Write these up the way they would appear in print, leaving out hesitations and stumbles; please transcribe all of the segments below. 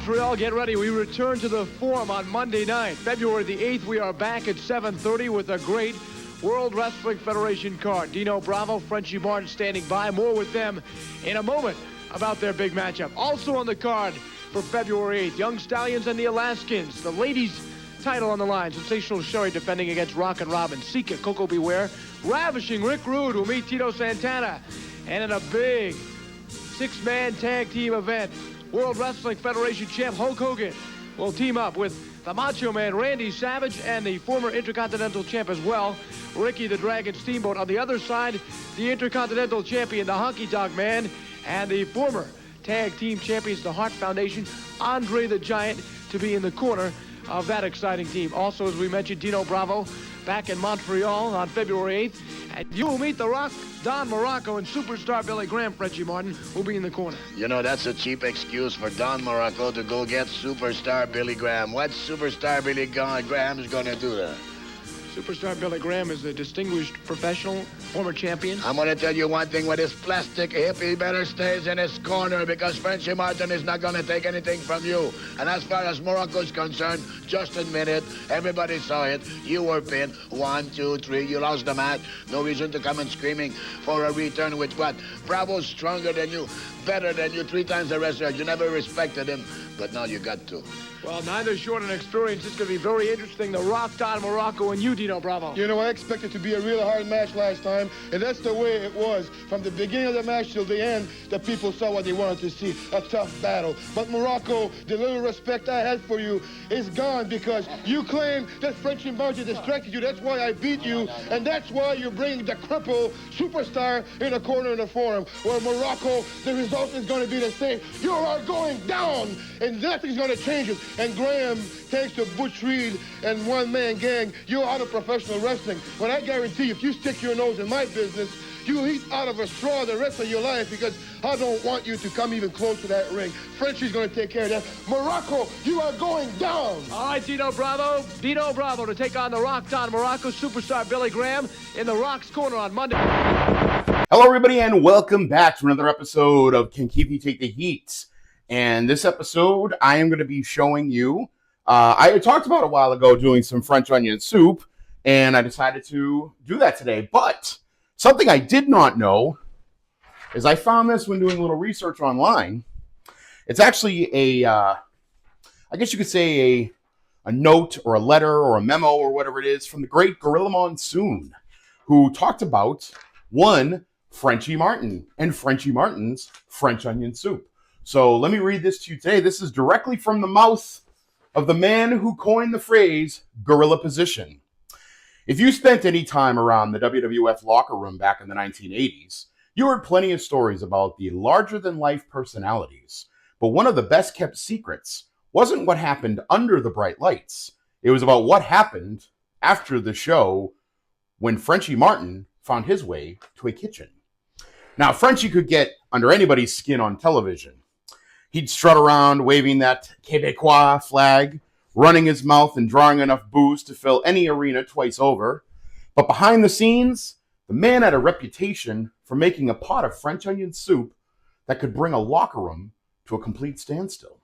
Montreal, get ready. We return to the Forum on Monday night. February the 8th, we are back at 7:30 with a great World Wrestling Federation card. Dino Bravo, Frenchy Martin standing by. More with them in a moment about their big matchup. Also on the card for February 8th, Young Stallions and the Alaskans. The ladies' title on the line. Sensational Sherry defending against Rock and Robin. Sika, Coco Beware. Ravishing Rick Rude will meet Tito Santana. And in a big six-man tag team event, World Wrestling Federation champ Hulk Hogan will team up with the Macho Man Randy Savage and the former Intercontinental champ as well, Ricky the Dragon Steamboat. On the other side, the Intercontinental champion, the Honky Tonk Man, and the former tag team champions, the Hart Foundation, Andre the Giant, to be in the corner of that exciting team. Also, as we mentioned, Dino Bravo back in Montreal on February 8th. And you will meet The Rock, Don Morocco, and superstar Billy Graham. Frenchy Martin will be in the corner. You know, that's a cheap excuse for Don Morocco to go get superstar Billy Graham. What superstar Billy Graham is going to do there? Superstar Billy Graham is a distinguished professional, former champion. I'm going to tell you one thing. With his plastic hip, he better stays in his corner because Frenchy Martin is not going to take anything from you. And as far as Morocco is concerned, just admit it. Everybody saw it. You were pinned. 1, 2, 3. You lost the match. No reason to come and screaming for a return with what? Bravo's stronger than you, better than you, 3 times the wrestler. You never respected him, but now you got to. Well, neither short an experience. It's going to be very interesting. The Rock, Don Morocco, and you, Dino Bravo. You know, I expected it to be a real hard match last time, and that's the way it was. From the beginning of the match till the end, the people saw what they wanted to see, a tough battle. But Morocco, the little respect I had for you is gone because you claim that Frenchy Martin distracted you. That's why I beat you, and that's why you're bringing the cripple superstar in a corner in the Forum. Where Morocco, the result is going to be the same. You are going down, and nothing's going to change it. And Graham, thanks to Butch Reed and one-man gang, you're out of professional wrestling. But I guarantee if you stick your nose in my business, you'll eat out of a straw the rest of your life because I don't want you to come even close to that ring. Frenchy's going to take care of that. Morocco, you are going down. All right, Dino Bravo. Dino Bravo to take on The Rock, Don Morocco, superstar Billy Graham in The Rock's corner on Monday. Hello, everybody, and welcome back to another episode of Can Keithie Take the Heat? And this episode, I am going to be showing you, I talked about a while ago doing some French onion soup, and I decided to do that today. But something I did not know is I found this when doing a little research online. It's actually I guess you could say a note or a letter or a memo or whatever it is from the great Gorilla Monsoon, who talked about, one, Frenchy Martin and Frenchy Martin's French onion soup. So let me read this to you today. This is directly from the mouth of the man who coined the phrase gorilla position. If you spent any time around the WWF locker room back in the 1980s, you heard plenty of stories about the larger-than-life personalities. But one of the best-kept secrets wasn't what happened under the bright lights. It was about what happened after the show when Frenchy Martin found his way to a kitchen. Now, Frenchy could get under anybody's skin on television. He'd strut around waving that Quebecois flag, running his mouth and drawing enough booze to fill any arena twice over. But behind the scenes, the man had a reputation for making a pot of French onion soup that could bring a locker room to a complete standstill.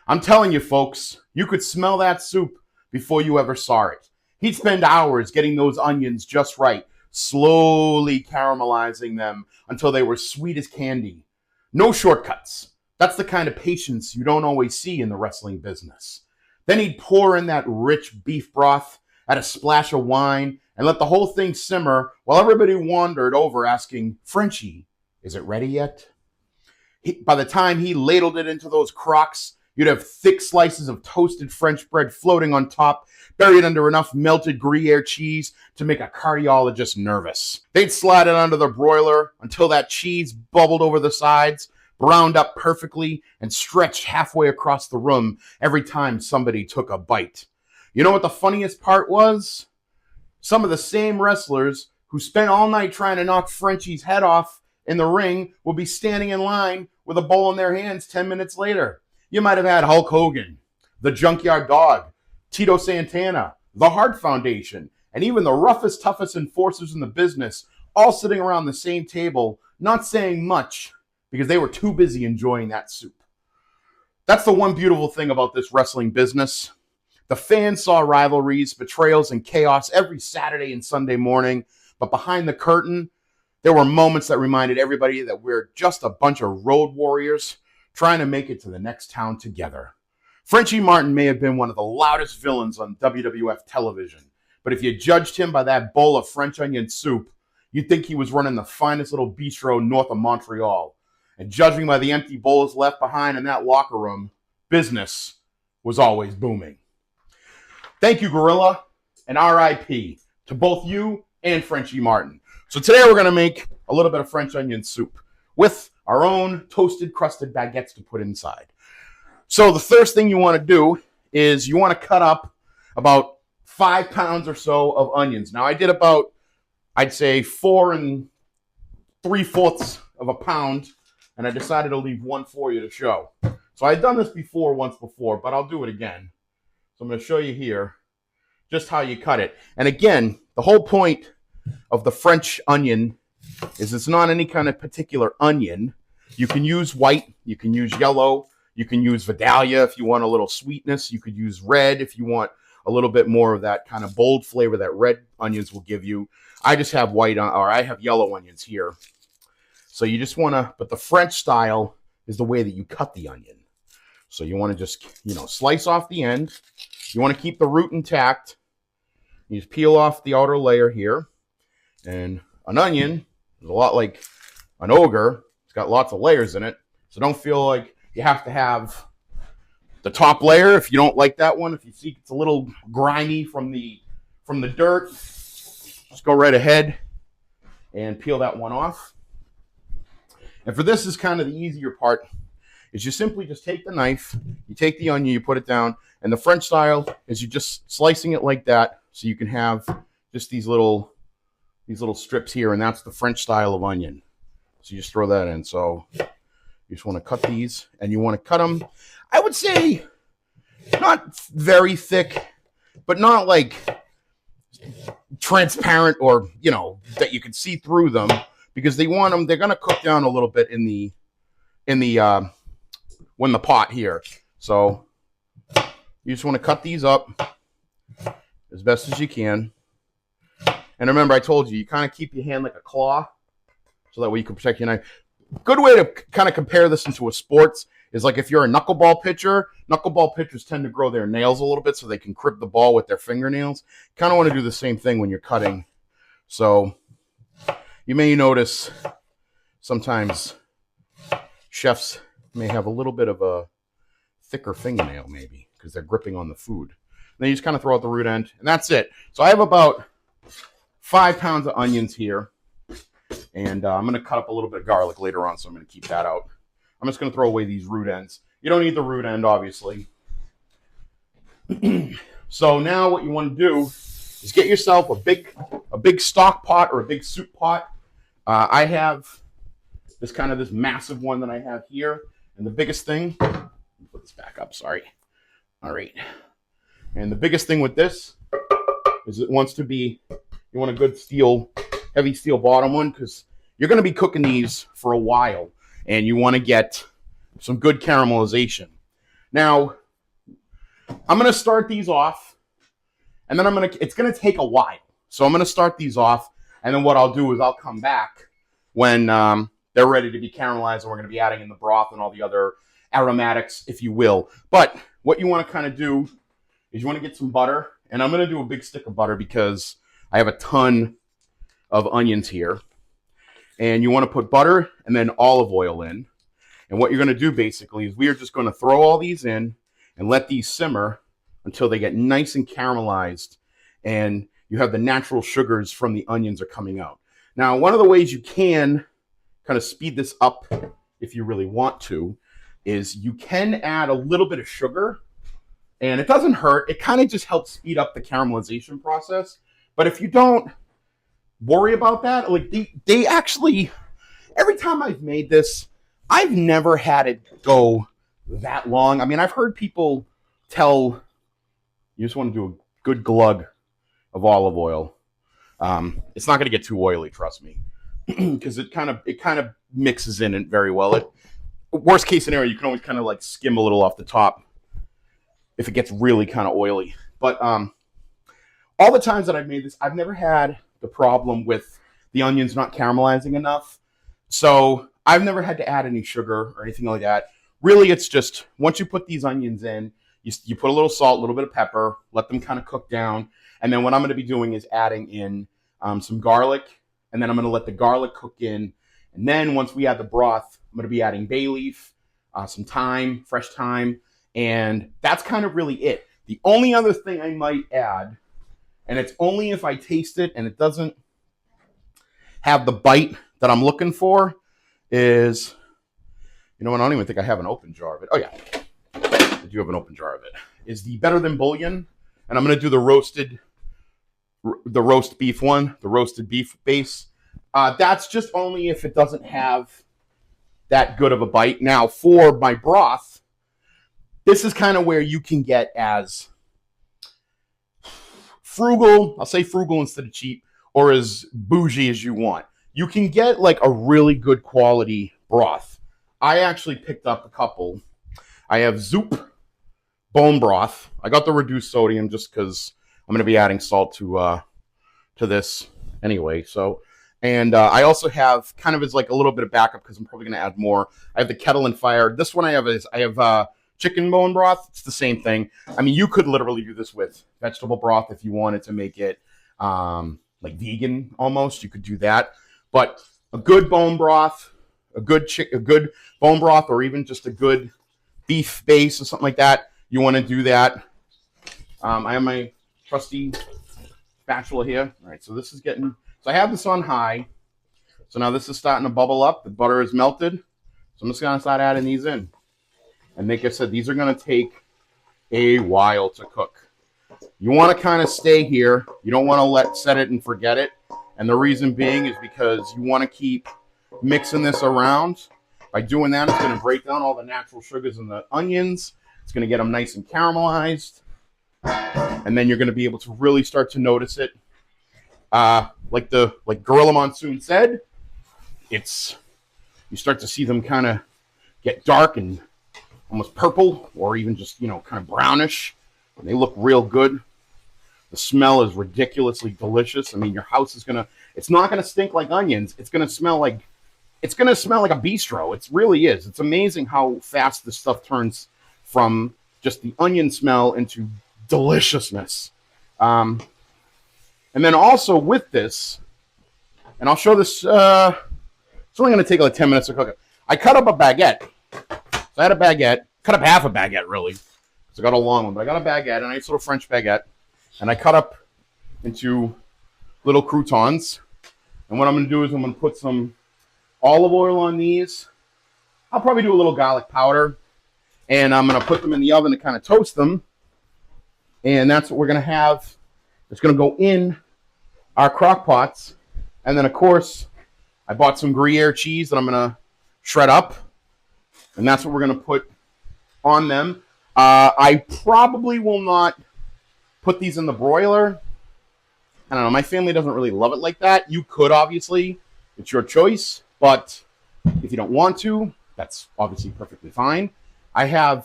I'm telling you, folks, you could smell that soup before you ever saw it. He'd spend hours getting those onions just right, slowly caramelizing them until they were sweet as candy. No shortcuts. That's the kind of patience you don't always see in the wrestling business. Then he'd pour in that rich beef broth, add a splash of wine, and let the whole thing simmer while everybody wandered over asking, "Frenchy, is it ready yet?" By the time he ladled it into those crocks, you'd have thick slices of toasted French bread floating on top, buried under enough melted Gruyere cheese to make a cardiologist nervous. They'd slide it under the broiler until that cheese bubbled over the sides, browned up perfectly, and stretched halfway across the room every time somebody took a bite. You know what the funniest part was? Some of the same wrestlers who spent all night trying to knock Frenchy's head off in the ring will be standing in line with a bowl in their hands 10 minutes later. You might have had Hulk Hogan, the Junkyard Dog, Tito Santana, the Hart Foundation, and even the roughest, toughest enforcers in the business all sitting around the same table, not saying much, because they were too busy enjoying that soup. That's the one beautiful thing about this wrestling business. The fans saw rivalries, betrayals, and chaos every Saturday and Sunday morning. But behind the curtain, there were moments that reminded everybody that we're just a bunch of road warriors trying to make it to the next town together. Frenchy Martin may have been one of the loudest villains on WWF television, but if you judged him by that bowl of French onion soup, you'd think he was running the finest little bistro north of Montreal. And judging by the empty bowls left behind in that locker room, business was always booming. Thank you, Gorilla, and RIP to both you and Frenchy Martin. So today we're going to make a little bit of French onion soup with our own toasted, crusted baguettes to put inside. So the first thing you want to do is you want to cut up about 5 pounds or so of onions. Now I did about, I'd say 4 3/4 of a pound, and I decided to leave one for you to show. So I've done this once before, but I'll do it again. So I'm going to show you here just how you cut it. And again, the whole point of the French onion is it's not any kind of particular onion. You can use white, you can use yellow, you can use Vidalia if you want a little sweetness. You could use red if you want a little bit more of that kind of bold flavor that red onions will give you. I just have I have yellow onions here. So you just want to, but the French style is the way that you cut the onion. So you want to just, slice off the end. You want to keep the root intact. You just peel off the outer layer here. And an onion is a lot like an ogre. It's got lots of layers in it. So don't feel like you have to have the top layer if you don't like that one. If you see it's a little grimy from the dirt, just go right ahead and peel that one off. And for this is kind of the easier part, is you simply just take the knife, you take the onion, you put it down, and the French style is you just slicing it like that, so you can have just these little strips here, and that's the French style of onion. So you just throw that in. So you just want to cut these, and you want to cut them, I would say, not very thick, but not like transparent or, that you can see through them, because they're going to cook down a little bit in the pot here. So you just want to cut these up as best as you can. And remember, I told you, you kind of keep your hand like a claw, so that way you can protect your knife. Good way to kind of compare this into a sports is like if you're a knuckleball pitcher. Knuckleball pitchers tend to grow their nails a little bit so they can grip the ball with their fingernails. Kind of want to do the same thing when you're cutting. So you may notice sometimes chefs may have a little bit of a thicker fingernail, maybe, because they're gripping on the food. And then you just kind of throw out the root end, and that's it. So I have about 5 pounds of onions here, and I'm going to cut up a little bit of garlic later on, so I'm going to keep that out. I'm just going to throw away these root ends. You don't need the root end, obviously. So now what you want to do is get yourself a big stock pot or a big soup pot. I have this massive one that I have here. And the biggest thing, let me put this back up, sorry. All right. And the biggest thing with this is you want a good heavy steel bottom one, because you're going to be cooking these for a while. And you want to get some good caramelization. Now, I'm going to start these off, and then it's going to take a while. So I'm going to start these off, and then what I'll do is I'll come back when they're ready to be caramelized, and we're going to be adding in the broth and all the other aromatics, if you will. But what you want to kind of do is you want to get some butter, and I'm going to do a big stick of butter because I have a ton of onions here. And you want to put butter and then olive oil in. And what you're going to do basically is we are just going to throw all these in and let these simmer until they get nice and caramelized, and you have the natural sugars from the onions are coming out. Now, one of the ways you can kind of speed this up, if you really want to, is you can add a little bit of sugar, and it doesn't hurt. It kind of just helps speed up the caramelization process. But if you don't worry about that, like they actually, every time I've made this, I've never had it go that long. I mean, I've heard people tell you just want to do a good glug of olive oil. It's not going to get too oily, trust me, because it kind of mixes in it very well. worst case scenario, you can always kind of like skim a little off the top if it gets really kind of oily. But all the times that I've made this, I've never had the problem with the onions not caramelizing enough. So I've never had to add any sugar or anything like that. Really, it's just once you put these onions in, you put a little salt, a little bit of pepper, let them kind of cook down. And then what I'm going to be doing is adding in some garlic. And then I'm going to let the garlic cook in. And then once we add the broth, I'm going to be adding bay leaf, some thyme, fresh thyme. And that's kind of really it. The only other thing I might add, and it's only if I taste it and it doesn't have the bite that I'm looking for, is, you know what, I don't even think I have an open jar of it. Oh yeah, I do have an open jar of it. Is the Better Than Bouillon. And I'm going to do the roast beef one, the roasted beef base. That's just only if it doesn't have that good of a bite. Now, for my broth, this is kind of where you can get as frugal, I'll say frugal instead of cheap, or as bougie as you want. You can get like a really good quality broth. I actually picked up a couple. I have Zoop bone broth. I got the reduced sodium just because I'm going to be adding salt to this anyway. So, and I also have kind of as like a little bit of backup because I'm probably going to add more. I have the Kettle and Fire. This one I have chicken bone broth. It's the same thing. I mean, you could literally do this with vegetable broth if you wanted to make it like vegan almost. You could do that. But a good bone broth, a good bone broth, or even just a good beef base or something like that, you want to do that. I have my trusty spatula here. All right, so this is getting, so I have this on high. So now this is starting to bubble up. The butter is melted. So I'm just going to start adding these in. And like I said, these are going to take a while to cook. You want to kind of stay here. You don't want to set it and forget it. And the reason being is because you want to keep mixing this around. By doing that, it's going to break down all the natural sugars in the onions. It's going to get them nice and caramelized. And then you're going to be able to really start to notice it. Like Gorilla Monsoon said, you start to see them kind of get dark and almost purple, or even just, kind of brownish. And they look real good. The smell is ridiculously delicious. I mean, your house is it's not gonna stink like onions. It's gonna smell like a bistro. It really is. It's amazing how fast this stuff turns from just the onion smell into deliciousness. And then also with this, and I'll show this, it's only gonna take like 10 minutes to cook it. I cut up a baguette. So I had a baguette, cut up half a baguette really, because I got a long one, but I got a baguette, a nice little French baguette. And I cut up into little croutons. And what I'm going to do is I'm going to put some olive oil on these. I'll probably do a little garlic powder. And I'm going to put them in the oven to kind of toast them. And that's what we're going to have. It's going to go in our crock pots. And then, of course, I bought some Gruyere cheese that I'm going to shred up. And that's what we're going to put on them. I probably will not put these in the broiler. I don't know. My family doesn't really love it like that. You could, obviously. It's your choice. But if you don't want to, that's obviously perfectly fine. I don't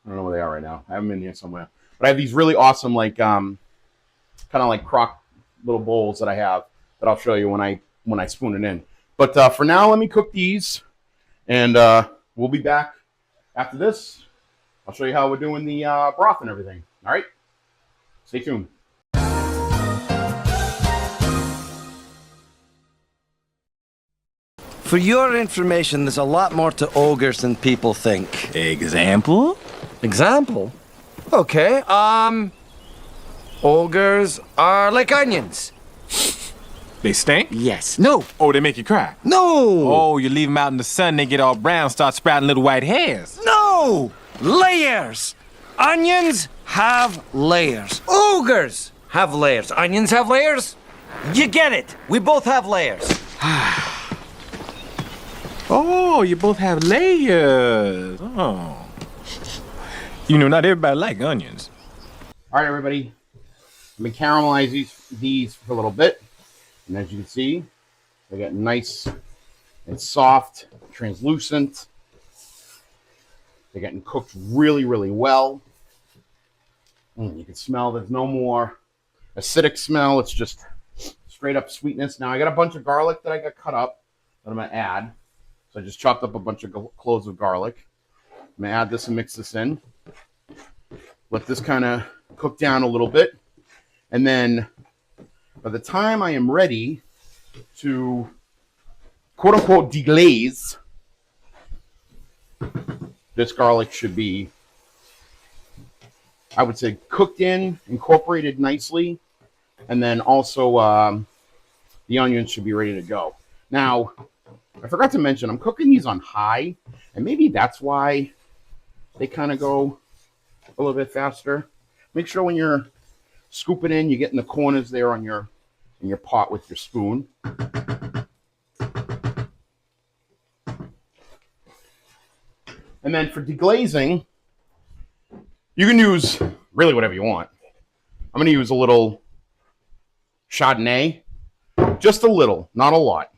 know where they are right now. I have them in here somewhere. But I have these really awesome, like, kind of like crock little bowls that I have that I'll show you when I spoon it in. But for now, let me cook these. And we'll be back after this. I'll show you how we're doing the broth and everything. All right? Stay tuned. For your information, there's a lot more to ogres than people think. Example? Example? Okay, ogres are like onions. They stink? Yes. No. Oh, they make you cry? No. Oh, you leave them out in the sun, they get all brown, start sprouting little white hairs? No. Layers. Onions have layers. Ogres have layers. Onions have layers. You get it. We both have layers. Oh, you both have layers. Oh. Not everybody like onions. All right, everybody. Let me caramelize these for a little bit. And as you can see, they got nice It's soft, translucent. They're getting cooked really, really well. You can smell there's no more acidic smell. It's just straight up sweetness. Now I got a bunch of garlic that I got cut up that I'm going to add. So I just chopped up a bunch of cloves of garlic. I'm going to add this and mix this in. Let this kind of cook down a little bit. And then by the time I am ready to quote unquote deglaze, this garlic should be, I would say, cooked in, incorporated nicely, and then also the onions should be ready to go. Now, I forgot to mention, I'm cooking these on high, and maybe that's why they kind of go a little bit faster. Make sure when you're scooping in, you get in the corners there on in your pot with your spoon. And then for deglazing, you can use really whatever you want. I'm going to use a little Chardonnay, just a little, not a lot.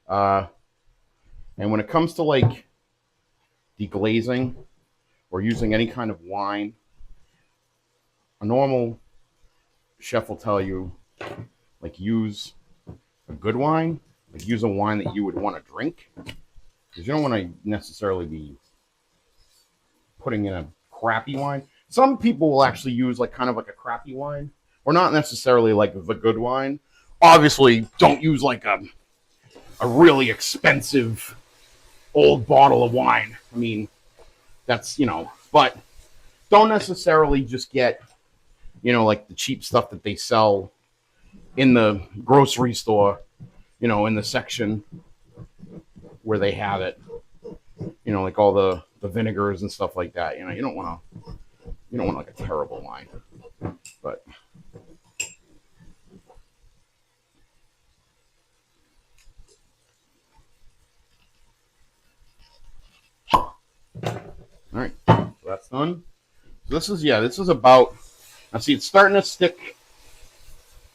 And when it comes to like deglazing or using any kind of wine, a normal chef will tell you, like, use a good wine, like use a wine that you would want to drink, because you don't want to necessarily be putting in a crappy wine. Some people will actually use like kind of like a crappy wine, or not necessarily like the good wine. Obviously, don't use like a really expensive old bottle of wine. I mean, that's, but don't necessarily just get, like the cheap stuff that they sell in the grocery store, in the section where they have it, like all the vinegars and stuff like that. You don't want like a terrible wine, but all right, so that's done. So this is about, now see, it's starting to stick,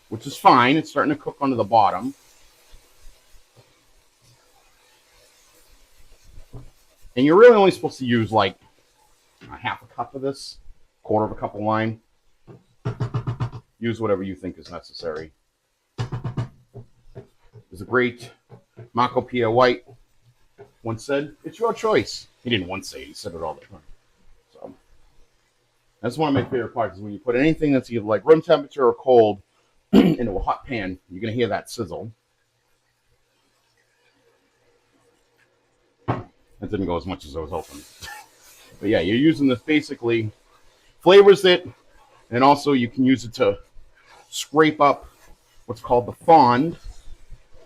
which is fine. It's starting to cook onto the bottom. And you're really only supposed to use like a half a cup of this, quarter of a cup of wine. Use whatever you think is necessary. There's a great Marco Pia White once said, "It's your choice." He didn't once say it, he said it all the time. So that's one of my favorite parts, is when you put anything that's either like room temperature or cold into a hot pan, you're going to hear that sizzle. That didn't go as much as I was hoping. But yeah, you're using this basically, flavors it, and also you can use it to scrape up what's called the fond.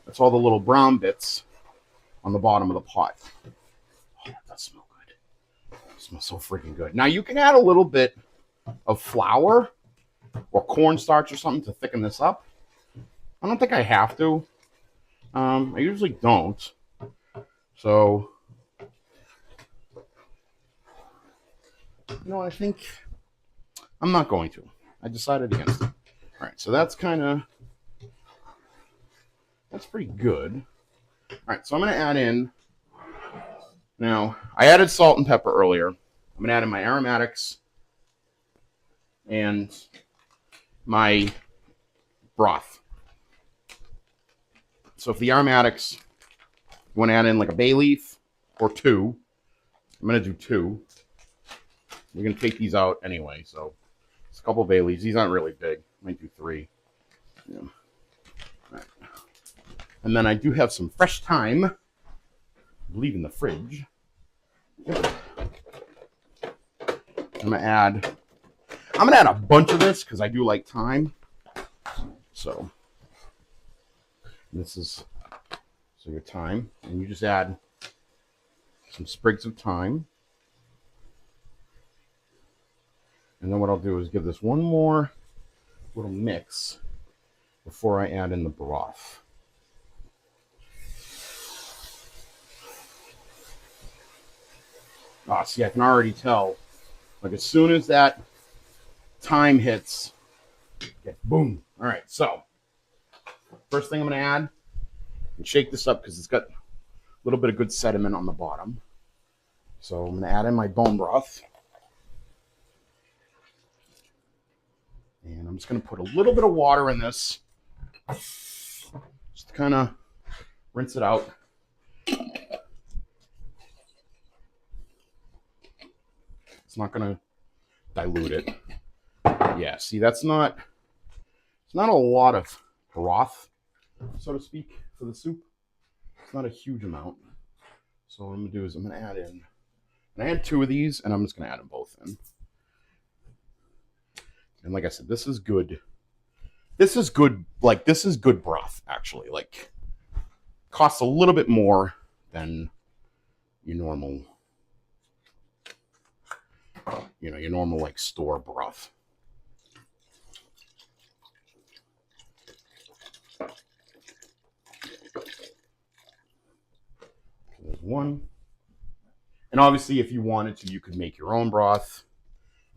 That's all the little brown bits on the bottom of the pot. Oh, that does smell good. It smells so freaking good. Now you can add a little bit of flour or cornstarch or something to thicken this up. I don't think I have to. I usually don't. So, I think I'm not going to. I decided against it. All right, so that's pretty good. All right, so I'm going to add in, now, I added salt and pepper earlier. I'm going to add in my aromatics and my broth. So if the aromatics, you want to add in like a bay leaf or two, I'm going to do two. We're going to take these out anyway, so it's a couple of bay leaves. These aren't really big. I might do three. Yeah. Right. And then I do have some fresh thyme, I believe, in the fridge. I'm going to add a bunch of this because I do like thyme. So this is, so your thyme, and you just add some sprigs of thyme. And then what I'll do is give this one more little mix before I add in the broth. Ah, see, I can already tell. Like, as soon as that thyme hits, okay, boom. All right, so first thing I'm going to add, and shake this up because it's got little bit of good sediment on the bottom. So I'm going to add in my bone broth. And I'm just going to put a little bit of water in this. Just to kind of rinse it out. It's not going to dilute it. Yeah, see, it's not a lot of broth, so to speak, for the soup. It's not a huge amount. So what I'm going to do is I'm going to add in, and I had 2 of these, and I'm just going to add them both in. And like I said, this is good. This is good, like, this is good broth, actually. Like, costs a little bit more than your normal, your normal, like, store broth. There's one. And obviously, if you wanted to, you could make your own broth.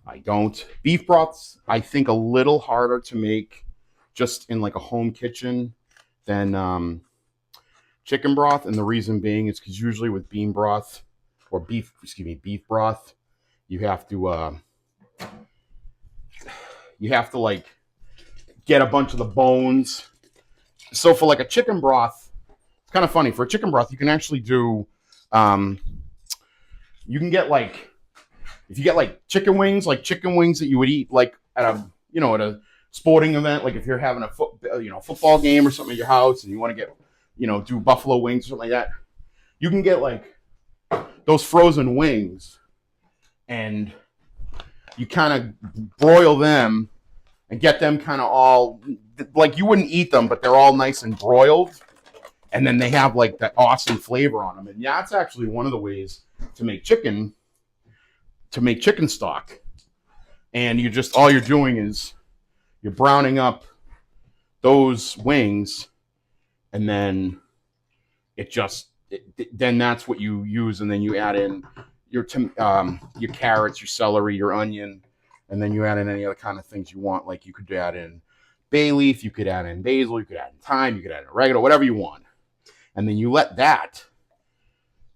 I don't. Beef broths, I think, a little harder to make just in like a home kitchen than chicken broth. And the reason being is because usually with beef broth, you have to like get a bunch of the bones. So for like a chicken broth, it's kind of funny. For a chicken broth, you can actually do, you can get like, if you get like chicken wings that you would eat like at a sporting event, like if you're having a football game or something at your house and you want to get, do buffalo wings or something like that, you can get like those frozen wings and you kind of broil them and get them kind of all, like you wouldn't eat them, but they're all nice and broiled. And then they have like that awesome flavor on them. And yeah, that's actually one of the ways to make chicken stock. And all you're doing is you're browning up those wings, and then then that's what you use, and then you add in your carrots, your celery, your onion, and then you add in any other kind of things you want. Like you could add in bay leaf, you could add in basil, you could add in thyme, you could add in oregano, whatever you want. And then you let that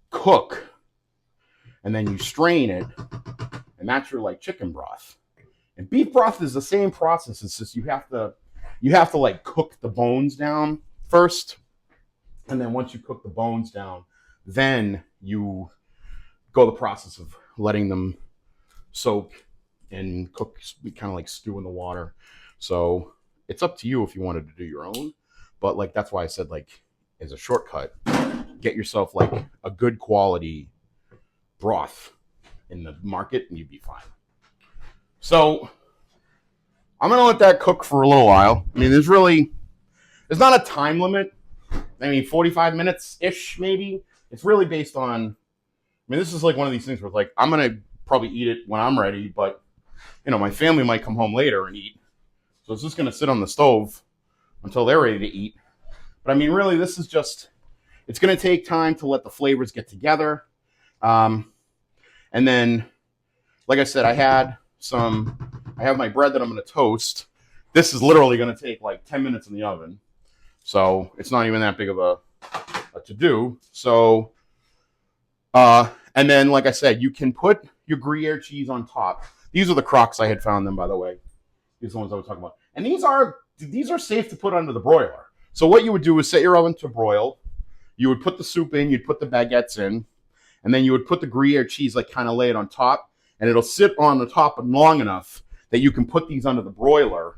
cook, and then you strain it, and that's your like chicken broth. And beef broth is the same process. It's just you have to like cook the bones down first, and then once you cook the bones down, then you go the process of letting them soak and cook, kind of like stew in the water. So it's up to you if you wanted to do your own, but like that's why I said, like, as a shortcut, get yourself like a good quality broth in the market and you'd be fine. So I'm going to let that cook for a little while. I mean, there's not a time limit. I mean, 45 minutes-ish, maybe. It's really based on, this is like one of these things where it's like, I'm going to probably eat it when I'm ready, but, my family might come home later and eat. So it's just going to sit on the stove until they're ready to eat. But I mean, really, this is just, it's going to take time to let the flavors get together. And then, like I said, I have my bread that I'm going to toast. This is literally going to take like 10 minutes in the oven. So it's not even that big of a to-do. So, and then, like I said, you can put your Gruyere cheese on top. These are the Crocs. I had found them, by the way. These are the ones I was talking about. And these are safe to put under the broiler. So what you would do is set your oven to broil. You would put the soup in, you'd put the baguettes in, and then you would put the Gruyere cheese, like kind of lay it on top, and it'll sit on the top long enough that you can put these under the broiler,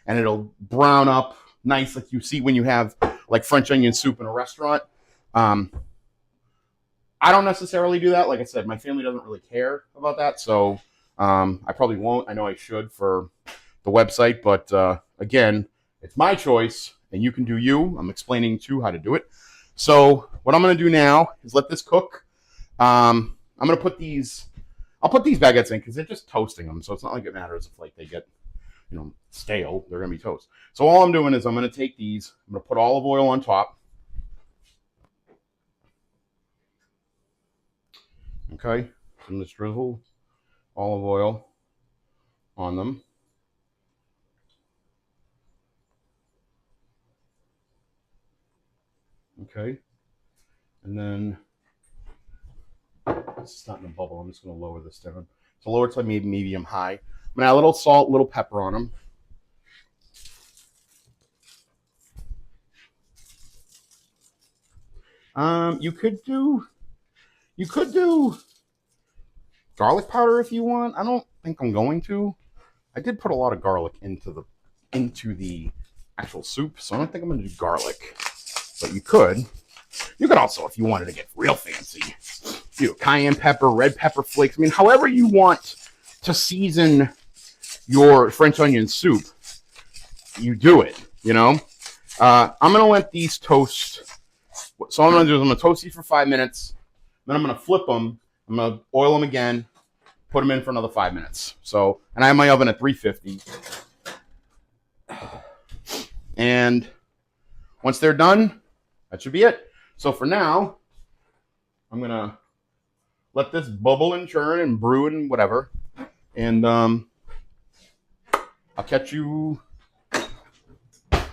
and it'll brown up nice, like you see when you have like French onion soup in a restaurant. I don't necessarily do that. Like I said, my family doesn't really care about that, so I probably won't. I know I should for the website, but again, it's my choice, and you can do you. I'm explaining to you how to do it. So what I'm going to do now is let this cook. I'm going to put these, I'll put these baguettes in because they're just toasting them. So it's not like it matters if like they get, stale. They're going to be toast. So all I'm doing is I'm going to take these, I'm going to put olive oil on top. Okay. I'm going to drizzle olive oil on them. Okay. And then this is not in a bubble. I'm just going to lower this down. So lower to maybe medium high. I'm going to add a little salt, a little pepper on them. You could do garlic powder if you want. I don't think I'm going to. I did put a lot of garlic into the actual soup, so I don't think I'm going to do garlic. But you could. You could also, if you wanted to get real fancy, do cayenne pepper, red pepper flakes. I mean, however you want to season your French onion soup, you do it, you know? I'm going to let these toast. So what I'm going to do is I'm going to toast these for 5 minutes. Then I'm going to flip them. I'm going to oil them again. Put them in for another 5 minutes. So, and I have my oven at 350. And once they're done, that should be it. So for now, I'm going to let this bubble and churn and brew and whatever. And I'll catch you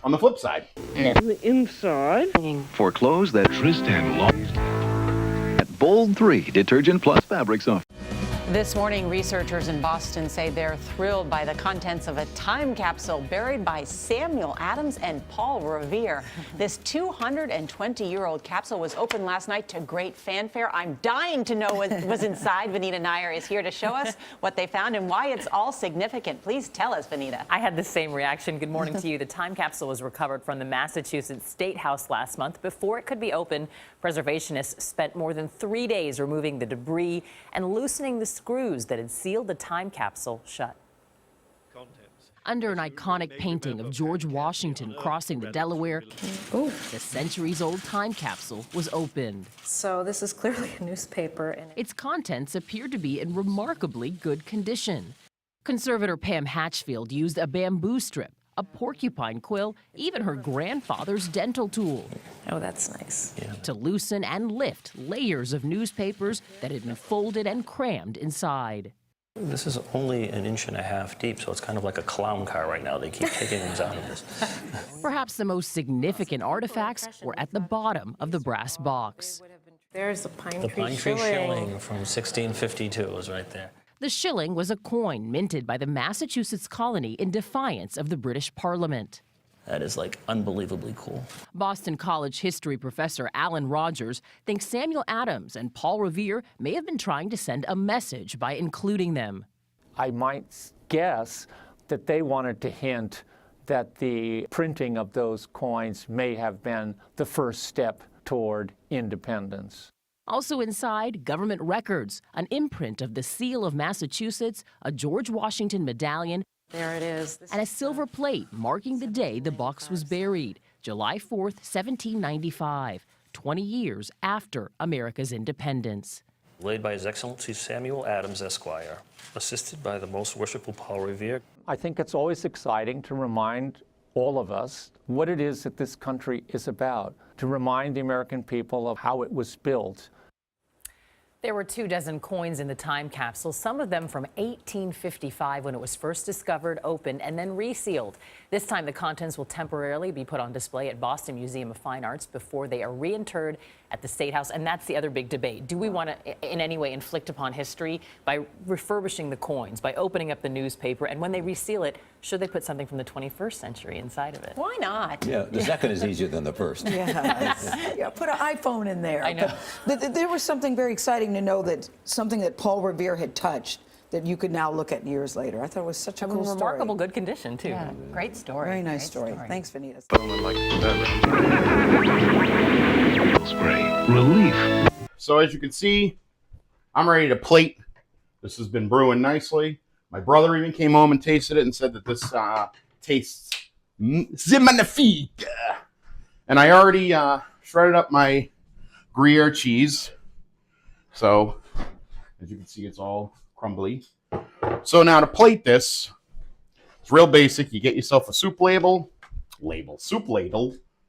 on the flip side. The inside. For clothes that Tristan lost at Bold 3 Detergent Plus Fabric Softener. This morning, researchers in Boston say they're thrilled by the contents of a time capsule buried by Samuel Adams and Paul Revere. This 220-year-old capsule was opened last night to great fanfare. I'm dying to know what was inside. Vanita Nair is here to show us what they found and why it's all significant. Please tell us, Vanita. I had the same reaction. Good morning to you. The time capsule was recovered from the Massachusetts State House last month. Before it could be opened, preservationists spent more than 3 days removing the debris and loosening the screws that had sealed the time capsule shut. Under an iconic painting of George Washington crossing the Delaware, the centuries-old time capsule was opened. So this is clearly a newspaper. And its contents appeared to be in remarkably good condition. Conservator Pam Hatchfield used a bamboo strip, a porcupine quill, even her grandfather's dental tool. Oh, that's nice. Yeah. To loosen and lift layers of newspapers that had been folded and crammed inside. This is only 1.5 inches deep, so it's kind of like a clown car right now. They keep taking things out of this. Perhaps the most significant artifacts were at the bottom of the brass box. There's the pine tree shilling from 1652 is right there. The shilling was a coin minted by the Massachusetts colony in defiance of the British Parliament. That is like unbelievably cool. Boston College history professor Alan Rogers thinks Samuel Adams and Paul Revere may have been trying to send a message by including them. I might guess that they wanted to hint that the printing of those coins may have been the first step toward independence. Also inside, government records, an imprint of the seal of Massachusetts, a George Washington medallion, there it is. And a silver plate marking the day the box was buried, July 4th, 1795, 20 years after America's independence. Laid by His Excellency Samuel Adams, Esquire, assisted by the Most Worshipful Paul Revere. I think it's always exciting to remind all of us what it is that this country is about, to remind the American people of how it was built. There were 24 coins in the time capsule, some of them from 1855 when it was first discovered, opened, and then resealed. This time the contents will temporarily be put on display at Boston Museum of Fine Arts before they are reinterred at the State House. And that's the other big debate. Do we want to in any way inflict upon history by refurbishing the coins, by opening up the newspaper, and when they reseal it, should they put something from the 21st century inside of it? Why not? Yeah, the second is easier than the first. Yeah, put an iPhone in there. I know. But there was something very exciting to know that something that Paul Revere had touched that you could now look at years later. I thought it was such a cool story. Remarkable good condition, too. Yeah, great story. Very nice story. Thanks, Vanita. Relief. So as you can see, I'm ready to plate. This has been brewing nicely. My brother even came home and tasted it and said that this tastes magnifique. And I already shredded up my Gruyere cheese. So, as you can see, it's all crumbly. So now to plate this, it's real basic. You get yourself a soup ladle,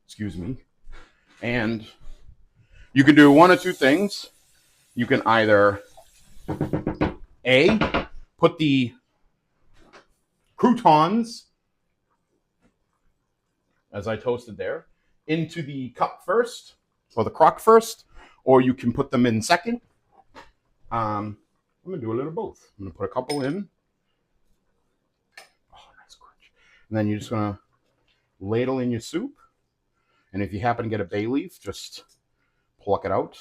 excuse me. And you can do one of two things. You can either A, put the croutons, as I toasted there, into the cup first, or the crock first, or you can put them in second. I'm going to do a little of both. I'm going to put a couple in. Oh, nice crunch. And then you're just going to ladle in your soup. And if you happen to get a bay leaf, just pluck it out.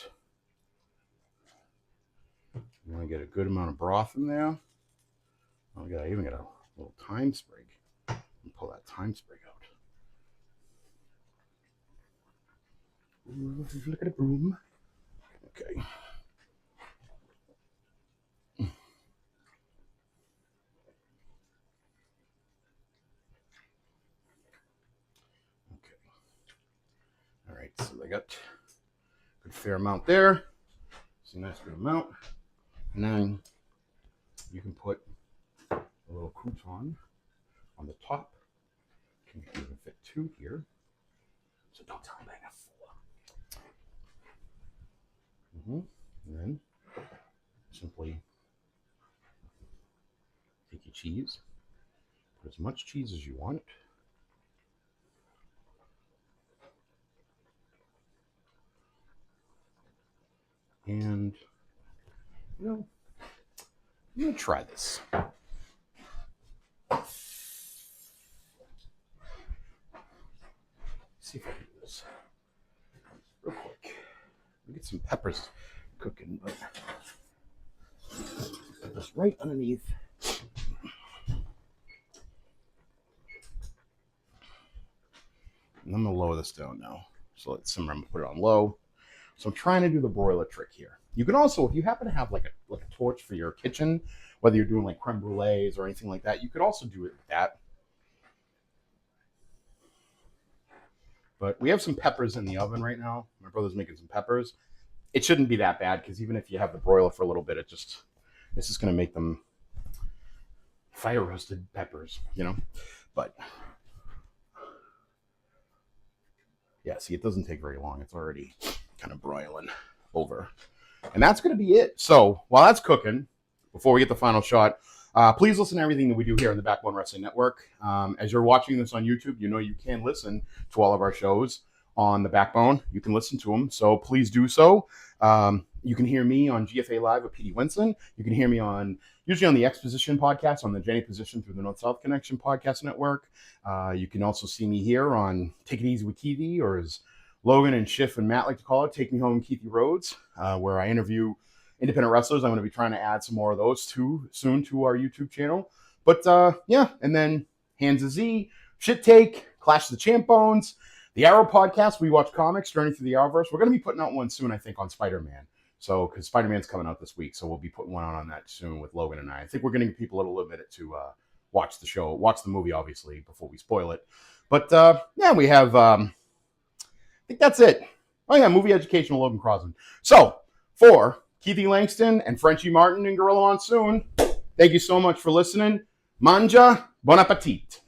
You want to get a good amount of broth in there. Oh, I even got a little thyme sprig. And pull that thyme sprig out. Ooh, look at the broom. Okay. All right, so I got a good fair amount there. It's a nice good amount. And then you can put a little crouton on the top. Can even fit 2 here. So don't tell me I got 4. And then simply take your cheese. Put as much cheese as you want. And, you know, I'm going to try this. See if I can do this real quick. Let me get some peppers cooking, but just right underneath. And I'm going to lower this down now. So let's simmer. I'm going to put it on low. So I'm trying to do the broiler trick here. You can also, if you happen to have like a torch for your kitchen, whether you're doing like creme brulees or anything like that, you could also do it with that. But we have some peppers in the oven right now. My brother's making some peppers. It shouldn't be that bad because even if you have the broiler for a little bit, it's just going to make them fire roasted peppers, you know. But yeah, see, it doesn't take very long. It's already kind of broiling over. And that's going to be it. So while that's cooking, before we get the final shot, please listen to everything that we do here on the Backbone Wrestling Network. As you're watching this on YouTube, you know you can listen to all of our shows on the Backbone. You can listen to them, so please do so. You can hear me on GFA Live with Petey Winston. You can hear me usually on the Exposition podcast, on the Jenny Position through the North-South Connection podcast network. You can also see me here on Take It Easy with Keithie, or as Logan and Schiff and Matt like to call it, Take Me Home, Keithie Roads, where I interview independent wrestlers. I'm going to be trying to add some more of those too soon to our YouTube channel. But yeah, and then Hands of Z, Shit Take, Clash of the Champ Bones, the Arrow podcast. We watch comics, Journey Through the Arrowverse. We're going to be putting out one soon, I think, on Spider-Man. So, because Spider-Man's coming out this week, so we'll be putting one out on that soon with Logan and I. I think we're going to give people a little minute to watch the show, watch the movie, obviously, before we spoil it. But yeah, we have, I think that's it. Oh yeah, movie education with Logan Crosman. So, for Keithie Langston and Frenchy Martin and Gorilla Monsoon, thank you so much for listening. Manja, bon appetit.